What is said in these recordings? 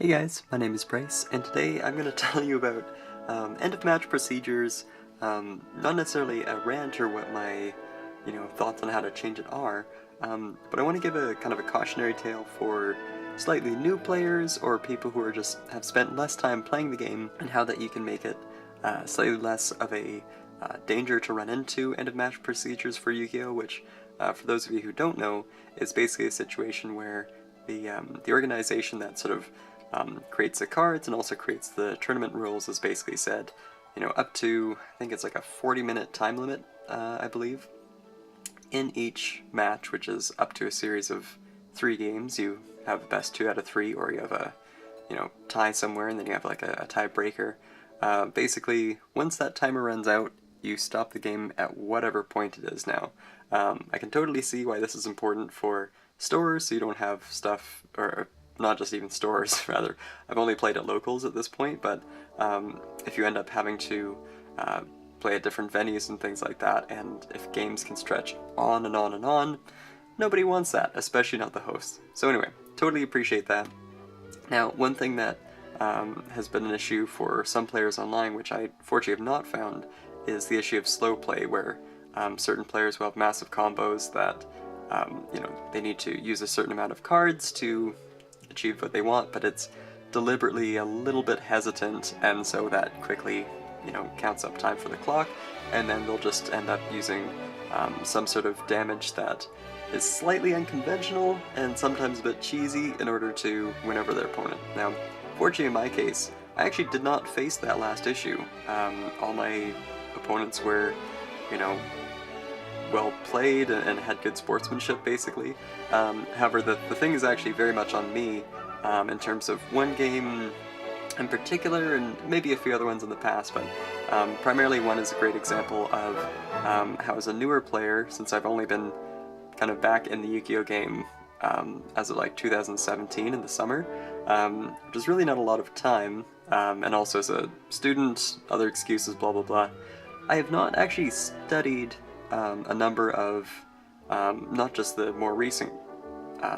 Hey guys, my name is Bryce, and today I'm going to tell you about end-of-match procedures, not necessarily a rant or what my, thoughts on how to change it are, but I want to give a kind of a cautionary tale for slightly new players or people who have spent less time playing the game, and how that you can make it slightly less of a danger to run into end-of-match procedures for Yu-Gi-Oh, which, for those of you who don't know, is basically a situation where the organization that sort of creates the cards and also creates the tournament rules has basically said, up to, I think it's like a 40-minute time limit, I believe, in each match, which is up to a series of 3 games. You have best 2 out of 3, or you have a, tie somewhere, and then you have like a tiebreaker. Basically, once that timer runs out, you stop the game at whatever point it is now. I can totally see why this is important for stores, so you don't have stuff, or not just even stores, rather. I've only played at locals at this point, but if you end up having to play at different venues and things like that, and if games can stretch on and on and on, nobody wants that, especially not the hosts. So anyway, totally appreciate that. Now, one thing that has been an issue for some players online, which I fortunately have not found, is the issue of slow play, where certain players will have massive combos that they need to use a certain amount of cards to achieve what they want, but it's deliberately a little bit hesitant, and so that quickly, counts up time for the clock, and then they'll just end up using some sort of damage that is slightly unconventional and sometimes a bit cheesy in order to win over their opponent. Now, fortunately in my case, I actually did not face that last issue. All my opponents were, well played and had good sportsmanship, basically. However, the thing is actually very much on me in terms of one game in particular, and maybe a few other ones in the past, but primarily one is a great example of how, as a newer player, since I've only been kind of back in the Yugioh game as of like 2017 in the summer, there's really not a lot of time, and also as a student, other excuses, blah blah blah. I have not actually studied a number of, not just the more recent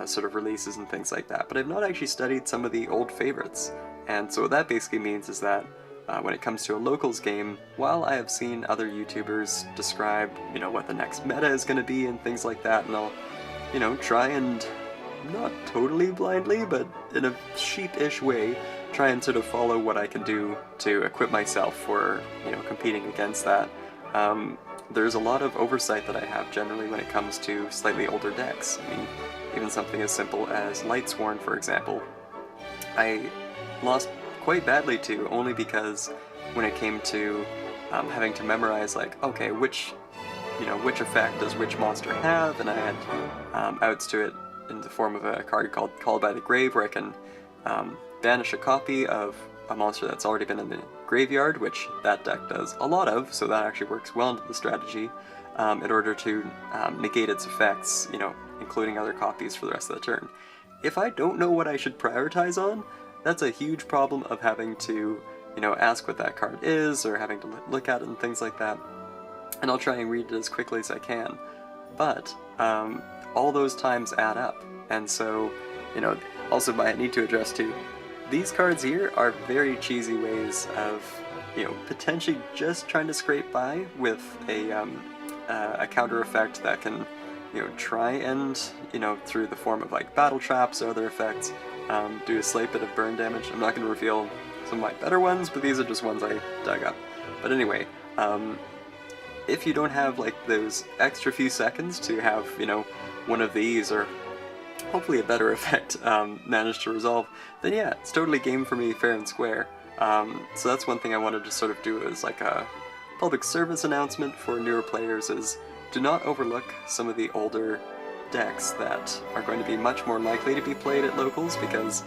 sort of releases and things like that, but I've not actually studied some of the old favorites. And so what that basically means is that when it comes to a locals game, while I have seen other YouTubers describe, what the next meta is going to be and things like that, and I'll, try and, not totally blindly, but in a sheepish way, try and sort of follow what I can do to equip myself for, competing against that. There's a lot of oversight that I have generally when it comes to slightly older decks. I mean, even something as simple as Lightsworn, for example, I lost quite badly to, only because when it came to having to memorize, like, okay, which effect does which monster have, and I had outs to it in the form of a card called Called by the Grave, where I can banish a copy of a monster that's already been in the graveyard, which that deck does a lot of, so that actually works well into the strategy, in order to negate its effects, including other copies for the rest of the turn. If I don't know what I should prioritize on, that's a huge problem of having to, ask what that card is, or having to look at it and things like that. And I'll try and read it as quickly as I can. But all those times add up. And so, also I need to address too, these cards here are very cheesy ways of, potentially just trying to scrape by with a counter effect that can, try and, through the form of like battle traps or other effects, do a slight bit of burn damage. I'm not going to reveal some of my better ones, but these are just ones I dug up. But anyway, if you don't have like those extra few seconds to have, one of these, or hopefully a better effect managed to resolve, then yeah, it's totally game for me, fair and square. So that's one thing I wanted to sort of do as like a public service announcement for newer players, is do not overlook some of the older decks that are going to be much more likely to be played at locals, because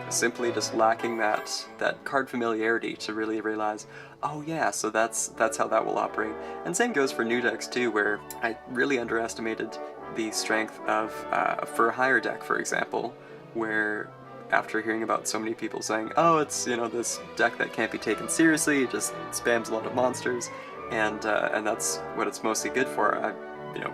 simply just lacking that card familiarity to really realize, oh yeah, so that's how that will operate. And same goes for new decks too, where I really underestimated the strength of a For Hire deck, for example, where after hearing about so many people saying, oh, it's, this deck that can't be taken seriously, it just spams a lot of monsters, and that's what it's mostly good for, I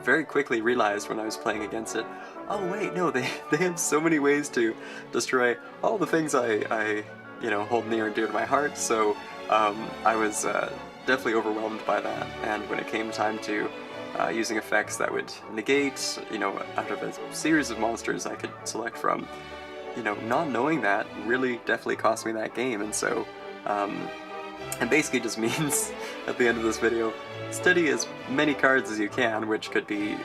very quickly realized when I was playing against it, oh wait, no, they have so many ways to destroy all the things I hold near and dear to my heart. So I was definitely overwhelmed by that. And when it came time to using effects that would negate, out of a series of monsters I could select from, not knowing that really definitely cost me that game. And so it basically just means at the end of this video, study as many cards as you can, which could be,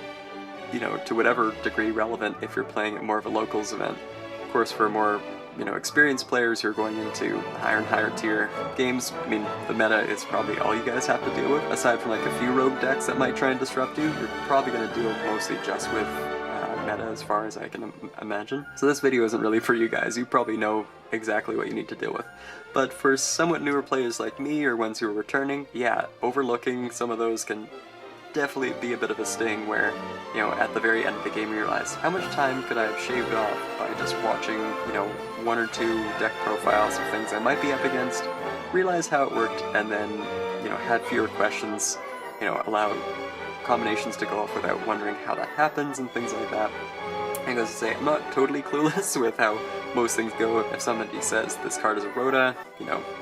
to whatever degree relevant if you're playing at more of a locals event. Of course, for more, experienced players who are going into higher and higher tier games, I mean, the meta is probably all you guys have to deal with. Aside from like a few rogue decks that might try and disrupt you, you're probably going to deal mostly just with meta as far as I can imagine. So this video isn't really for you guys. You probably know exactly what you need to deal with. But for somewhat newer players like me or ones who are returning, yeah, overlooking some of those can definitely be a bit of a sting where, at the very end of the game you realize, how much time could I have shaved off by just watching, one or two deck profiles of things I might be up against, realize how it worked, and then, had fewer questions, allow combinations to go off without wondering how that happens and things like that. And as I say, I'm not totally clueless with how most things go. If somebody says this card is a Rhoda,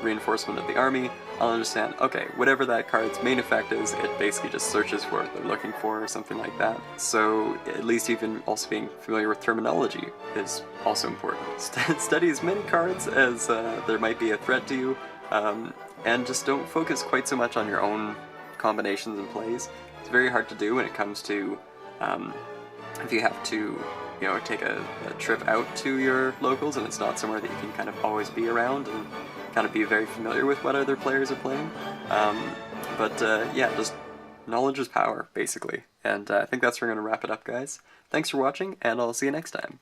reinforcement of the army, I'll understand, okay, whatever that card's main effect is, it basically just searches for what they're looking for or something like that. So at least even also being familiar with terminology is also important. Study as many cards as there might be a threat to you, and just don't focus quite so much on your own combinations and plays. It's very hard to do when it comes to if you have to take a trip out to your locals and it's not somewhere that you can kind of always be around and kind of be very familiar with what other players are playing. Yeah, just knowledge is power, basically. And I think that's where we're going to wrap it up, guys. Thanks for watching, and I'll see you next time.